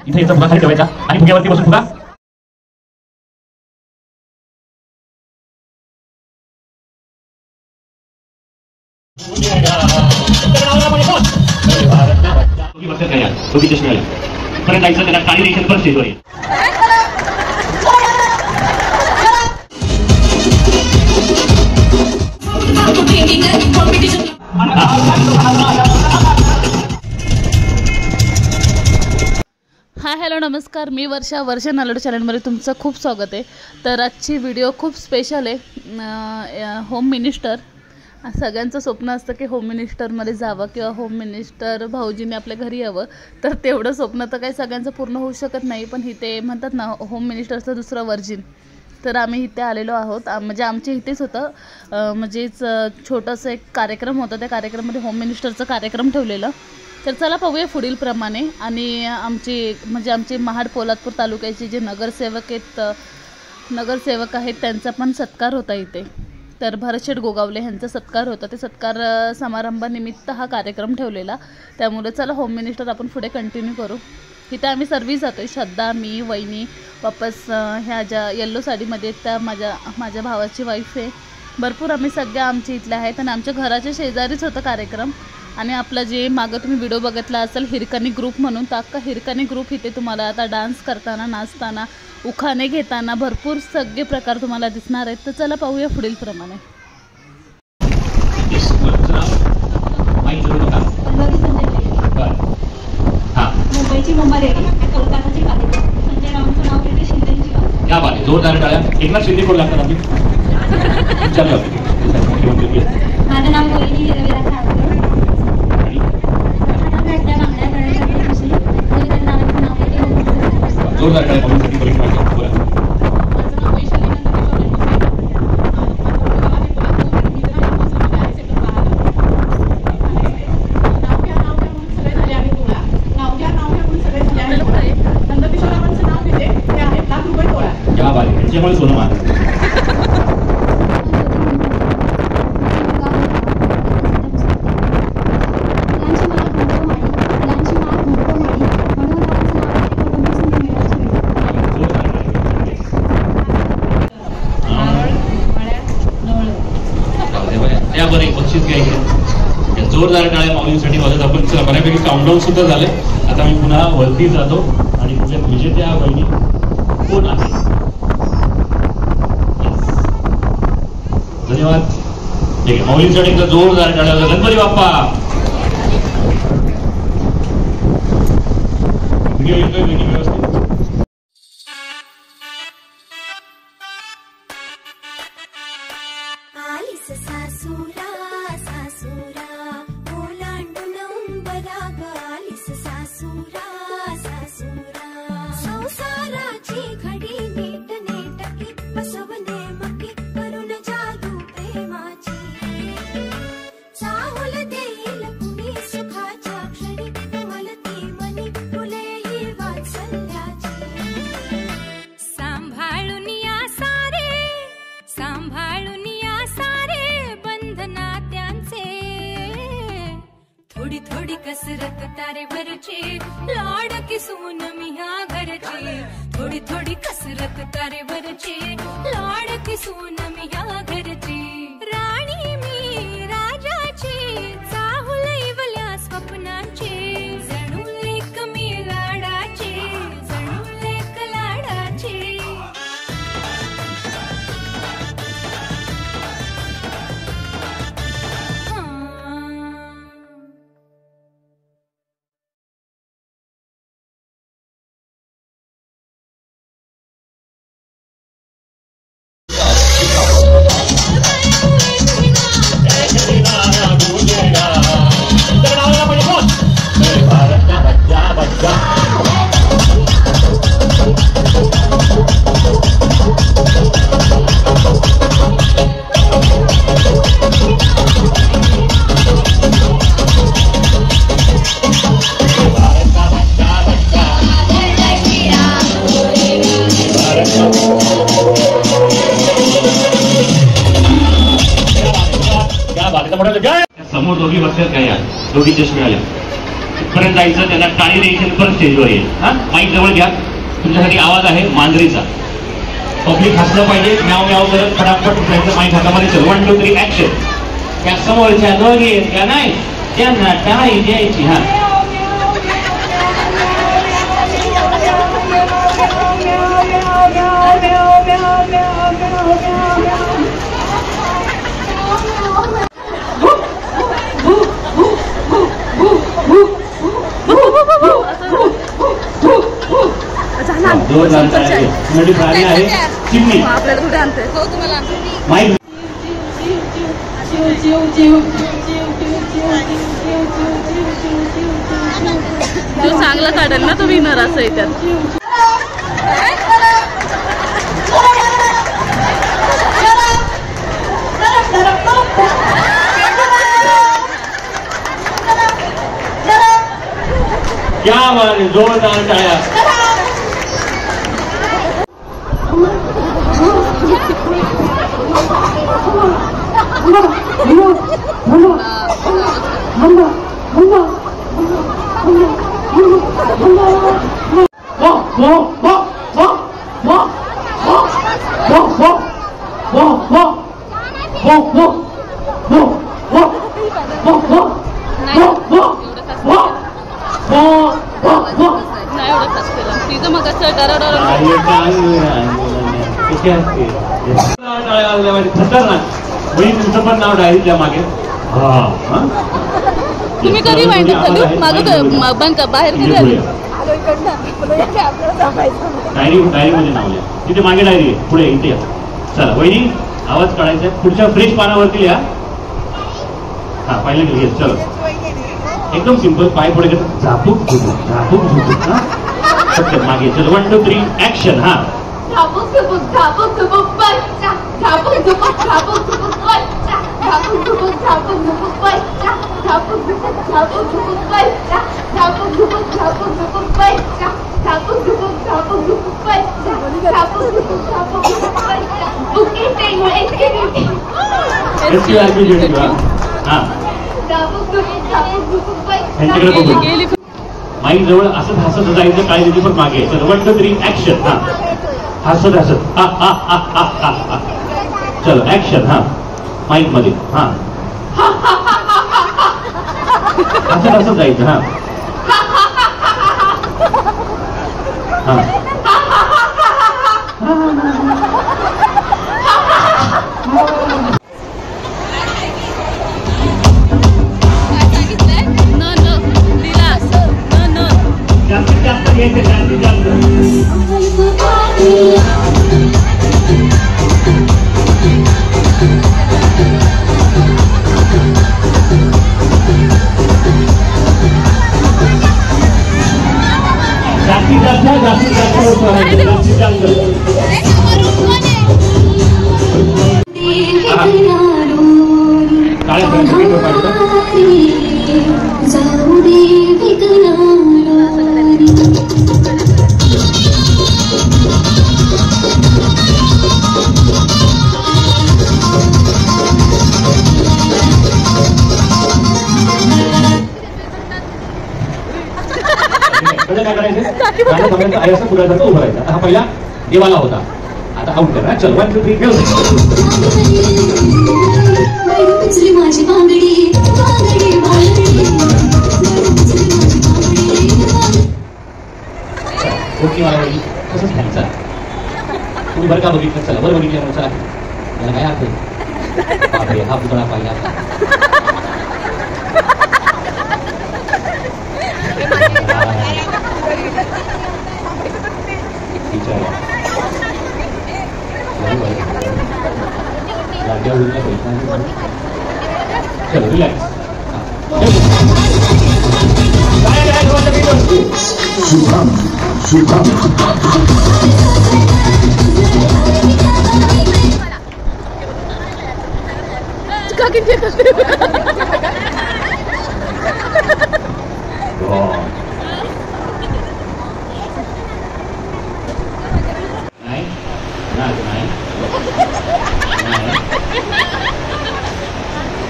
इथे याचा फुगा खाली ठेवायचा आणि फुग्यावरती बसून फुगा परत जायचं त्याला काळी रेशन परत स्टेजवर येईल. हाय हॅलो नमस्कार, मी वर्षा नालड चॅनलमध्ये तुमचं खूप स्वागत आहे. तर आजची व्हिडिओ खूप स्पेशल आहे. होम मिनिस्टर, सगळ्यांचं स्वप्न असतं की होम मिनिस्टरमध्ये जावं किंवा होम मिनिस्टर भाऊजीने आपल्या घरी यावं. तर तेवढं स्वप्न तर काही सगळ्यांचं पूर्ण होऊ शकत नाही, पण इथे म्हणतात ना होम मिनिस्टरचं दुसरं वर्जिन. तर आम्ही इथे आलेलो आहोत, म्हणजे आमच्या इथेच होतं, म्हणजेच छोटंसं एक कार्यक्रम होता. त्या कार्यक्रमामध्ये होम मिनिस्टरचा कार्यक्रम ठेवलेला. तर चला पाहूया पुढील प्रमाणे. आणि आमचे महाड पोलादपूर तालुक्याचे जे नगरसेवक आहेत त्यांचा पण सत्कार होता इथे. तर भरतशेठ गोगावले यांचा सत्कार होता. ते सत्कार समारंभानिमित्त हा कार्यक्रम ठेवलेला. त्यामुळे चला होम मिनिस्टर आपण पुढे कंटिन्यू करू. इथे आम्ही सर्वच जातो आहे, श्रद्धा, मी, वहिनी, वापस ह्या ज्या येल्लो साडीमध्ये त्या माझ्या भावाची वाईफ आहे. भरपूर आम्ही सगळ्या आमच्या इथल्या आहेत आणि आमच्या घराच्या शेजारीच होता कार्यक्रम. आणि आपला जे मागं तुम्ही व्हिडिओ बघितला असेल हिरकणी ग्रुप म्हणून, तर अख्खा हिरकणी ग्रुप इथे तुम्हाला आता डान्स करताना, नाचताना, उखाणे घेताना भरपूर सगळे प्रकार तुम्हाला दिसणार आहेत. तर चला पाहूया पुढील प्रमाणे. मुंबईची मुंबई कोलकाताची कालेजी संजय रावांचं नाव घेते शिंदेची गाव. क्या बात आहे, जोरदार टाळ्या. एकनाथ शिंदे कोण लागतात आपली? माझं नाव वहिनी रविरा खाडकर. जोरदार टाळ्या म्हणून परीक्षा. क्या बात आहे, त्याच्यामुळे सोनं मान. त्यावर एक बक्षीस घ्यायचं. जोरदार टाळ्या माऊलींसाठी वाजत. आपण चला बऱ्यापैकी काउंटडाऊन सुद्धा झाले. आता मी पुन्हा वरती जातो आणि तुझ्या विजेत्या बहिणी कोण आहे. धन्यवाद. ठीक आहे, माऊलींसाठी एकदा जोरदार टाळ्या. गणपती बाप्पा. व्हिडिओ येतोय व्यवस्थित. थोडी कसरत तारे भरची लाड की सून मी ह्या घरची. थोडी कसरत तारे भरची लाड की सून मी ह्या घरची. राणी मी राजाची चाहुल इवल्या स्वप्नांची. जणू लेक मी लाडाची, जणू लेक लाडाची. समोर दोघी बसतात काय, दोघी चष्मे आल्या. पर्यंत जायचं, त्यांना टाळी द्यायची, परत स्टेजवर येईल. हा, माईक जवळ घ्या. तुमच्यासाठी आवाज आहे मांजरीचा. पब्लिक हसलं पाहिजे, म्याव म्याव करत फटाफट उठायचं, माईक हातामध्ये. चल 1 2 3 ऍक्शन. त्या समोरच्या दोघी आहेत का नाही त्यांना टाळी द्यायची. हा, प्राणी आहे चिमणी. माईक जो चांगला काढेल ना तो विनर असं आहे त्यात. क्या बात है, जोरदार टाळ्या. तिचं मग असं डरडर खतरनाक. तुमचं पण नाव डायरीच्या मागे. तुम्ही कधी माहिती माझं बंद बाहेर कधी आली. डायरीमध्ये नाव लिहा. तिथे मागे डायरी आहे, पुढे इथे या. चला वहिनी आवाज काढायचा आहे. पुढच्या फ्रेश पानावरती लिहा. हा, पाहिलं की येस. चलो एकदम सिंपल. पाय पुढे घेतात, झापूक झुपूक झापूक झुपूक. हा, पटकन मागे. चलो 1 2 3 ऍक्शन. हा, झापूक झुपूक झापूक झुपूक बच्चा, झापूक झुपूक झापूक झुपूक बच्चा, झापूक झुपूक झापूक झुपूक बच्चा, झापूक झुपूक झापूक झुपूक बच्चा, झापूक झुपूक झापूक झुपूक बच्चा, झापूक झुपूक झापूक झुपूक बच्चा, झापूक झुपूक झापूक झुपूक बच्चा. Okay Tengo SQ RP JD. हा, झापूक झुपूक झापूक झुपूक ह्यांच्याकडे बघू. गेली. माईक जवळ असं हसत जायचं, काय दिली पण मागे. चल 1 2 3 ऍक्शन. हा, हसत हसत. हा हा हा हा हा हा. चलो ऍक्शन. हा, माईक मध्ये. हा, असं असं जायचं. हा हा, जास्तीत जास्त घ्यायचं, जास्तीत जास्त. जास्तीत जास्त जास्तीत जास्त जास्तीत जास्त. काळ्या काय करायचं, असं पुढे जातो, उभं राहायचं. हा पहिला देवाला होता, आता आउट करा. चल 1 2 3 go. माझी बांगडी बांगडी बांगडी ओके. मला बघितली कसंच नाही. चला तुम्ही बरं का बघितलं. चला बरं बघितलं. चला मला काय अर्थ आहे. बापरे, हा पुतळा पाहिला. चलो रिलॅक्स. शुभम शुभम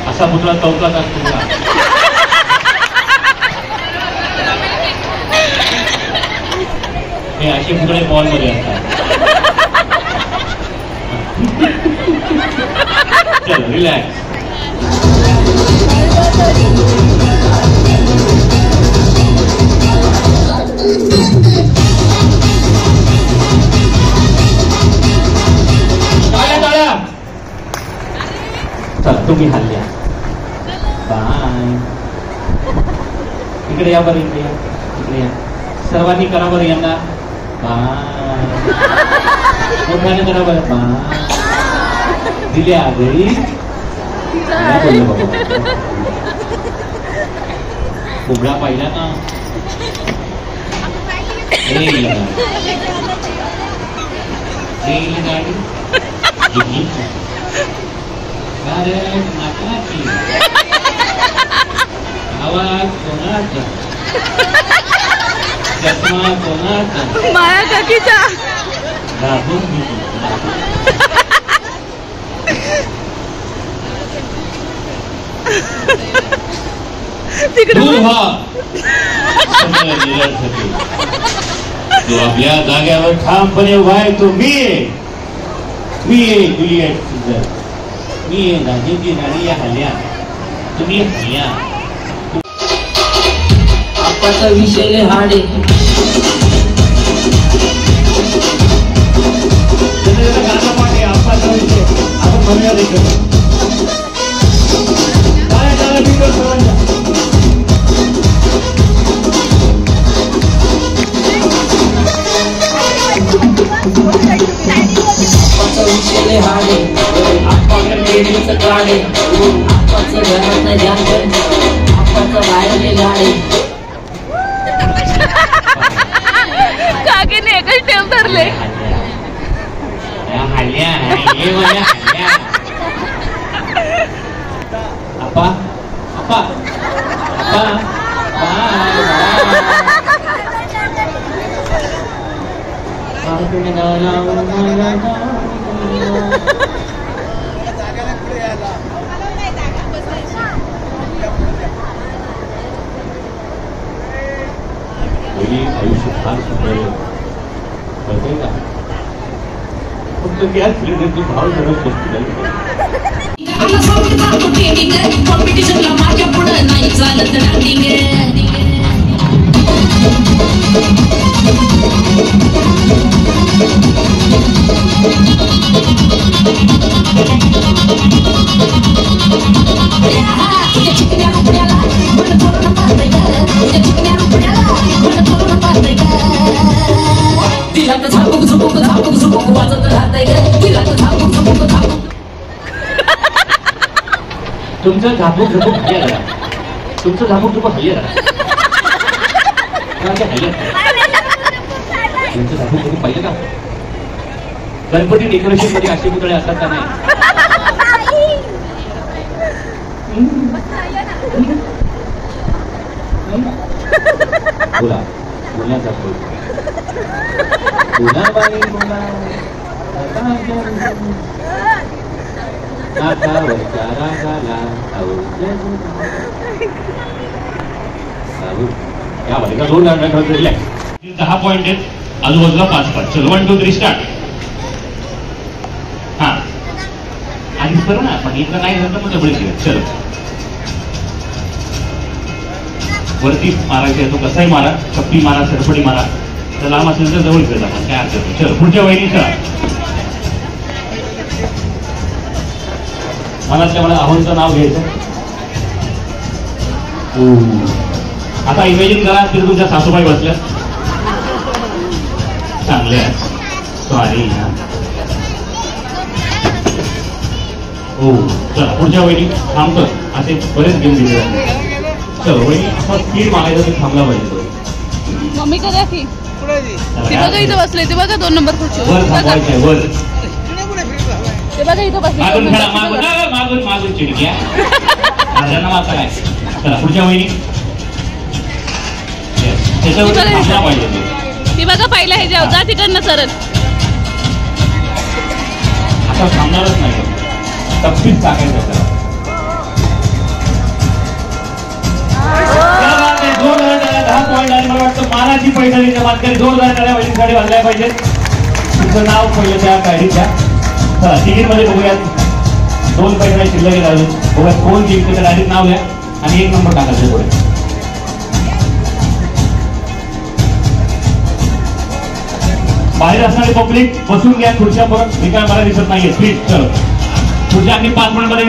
असा पुतळा चौकात असतो. हे असे फुगडे मॉलमध्ये असतात. चलो रिलॅक्स. चला तुम्ही हल्ल्या. बाय. इकडे या बरं, इकडे या, इकडे या. सर्वांनी करा बरं यांना बाय. मोठ्याने करा बरं बाय. दिल्या घरी फुगडा पाहिला ना. आवाज कोणाचा, चष्मा कोणाचा, माया काकीचा. जो आपल्या जाग्यावर ठामपणे उभा आहे तो मी आहे. मी आहे जुलिएट सीझर. मी आहे राणीची राणी या हल्ल्या. तुम्ही हल्ल्या. आपाचा विषय हाडे गाणं पाठी आपाचा विषय आपण म्हणूया देखील. काय झालं बिलकुल सर्वांना. आपाचा विषय हाडे आपाकडे लेडीचं काढे आपाचं घरात नाही जाणं आपाचं बाहेर गाडे. काकीने एकच टेप धरले. हल्ल्या हे माझ्या हल्ल्या. आपा आपा आपा आयुष्य फार सुंदर कळतंय का. फक्त त्याच क्रीडेतली भाव जरा स्वस्त कॉम्पिटिशनला माझ्या पुढं नाही चालत तिला तर झापूक झुपूक झापूक झुपूक वाजत राहतंय ग. तिला तर झापूक झुपूक झापूक. तुमचं झापूक झुपूक हल्ल्या करा. तुमचं झापूक झुपूक हल्ल्या करा. तुमचं झापूक झुपूक पाहिजे का. गणपती डेकोरेशन मध्ये असे पुतळे असतात का नाही. बोला बोलण्याचा बोलाबाई बोला नाकावरच्या रागाला या बाजूला 2 रांगा रिलॅक्स. 10 पॉइंट आहेत. आजूबाजूला 5-5. चलो 1 2 3 स्टार्ट. हा आधीच करू ना. पण इथं नाही झालं मग डबल केलं. चलो वरती मारायचा तो कसाही मारा. चप्पी मारा, सरपडी मारा. तर लांब असेल तर जवळ खेळता आपण काय अर्थ नाही. चलो पुढच्या वहिनीचा मनातल्या मला आहोंचं नाव घ्यायचं. आता इमॅजिन करा तिथे तुमच्या सासूबाई बसल्या. चांगले सॉरी. हो चला पुढच्या वहिनी थांबतो. असे बरेच गेम दिले जाते. चलो वहिनी असा स्पीड मागायचा ते थांबला पाहिजे. मम्मी करा की ते बघा इथं बसले. ते बघा 2 नंबर खुर्ची वर थांबवायचंय वर. ते बघा इथं बसले. मागून खेळा मागून मागून मागून चिडक्या माझ्यांना माता काय. चला पुढच्या वहिनी त्याच्यावर थांबला पाहिजे तो. ती बघा पहिला हे जाऊ जा तिकडनं सरळ. आता थांबणारच नाही. टप्पीच टाकायचं त्याला. जोरदार टाळ्या. 10 पॉईंट आणि मला वाटतं मानाची पैठणीच्या मानकरी जोरदार टाळ्या वहिनीसाठी वाजल्या पाहिजेत. तुमचं नाव पहिलं त्या गाडीच्या. चला तिकीटमध्ये बघूयात 2 पैठण्या शिल्लक आहेत अजून. बघूयात कोण जिंकते. त्या गाडीत नाव घ्या आणि 1 नंबर टाकायचं पुढे. बाहेर असणारे पब्लिक बसून घ्या खुर्च्या परत. निकाल मला दिसत नाहीये. प्लीज चलो खुर्च्या आणखी 5 मिनिटमध्ये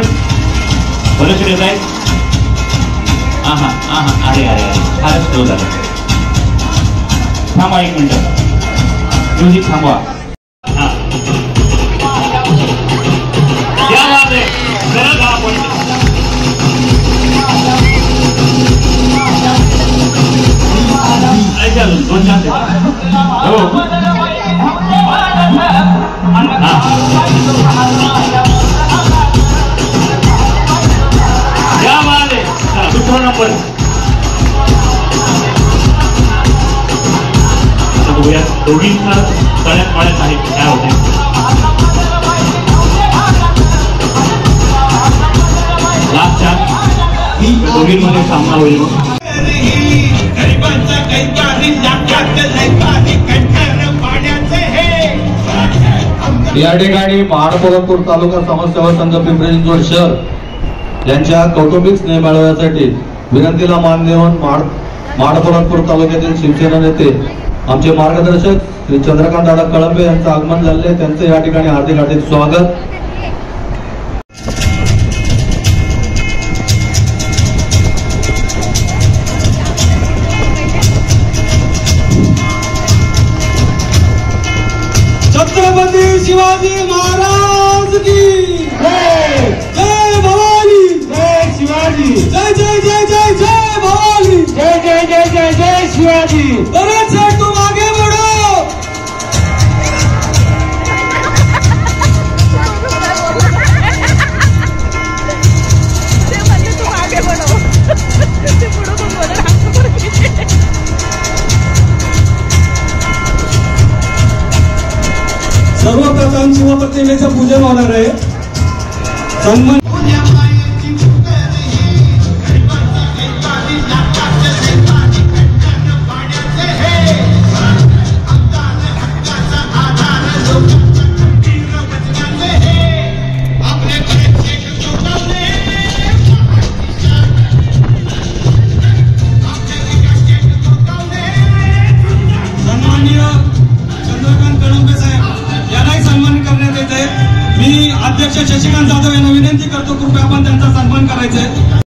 बरेचसे येत आहेत. अरे अरे अरे फारच स्लो झालं. थांबा 1 मिनिट. म्युझिक थांबवा. या बात आहे. सरळ 10 पॉईंट. ऐका अजून 2 चान्स हो. या बात आहे. चला दुसरा नंबर. बघूया दोघींना तळ्यात पाण्यात आहे काय होते. Last chance. दोघींमध्ये सामना होईल. या ठिकाणी महाड-पोलादपूर तालुका समाजसेवा संघ पिंपरी चिंचवड शहर यांच्या कौटुंबिक स्नेह मेळाव्यासाठी विनंतीला मान देऊन महाड-पोलादपूर तालुक्यातील शिवसेना नेते आमचे मार्गदर्शक श्री चंद्रकांत दादा कळंबे यांचं आगमन झाले. त्यांचे या ठिकाणी हार्दिक हार्दिक स्वागत. छत्रपती शिवाजी महाराज की जय. जय भवानी. जय शिवाजी. जय जय जय जय जय भवानी. जय जय जय जय जय शिवाजी. भरत सेठ तुम आगे बढ़ो. सर्वप्रथम शिवप्रतिमेचं पूजन होणार आहे. सन्मान अध्यक्ष शशिकांत जाधव यांना विनंती करतो कृपया आपण त्यांचा सन्मान करायचा.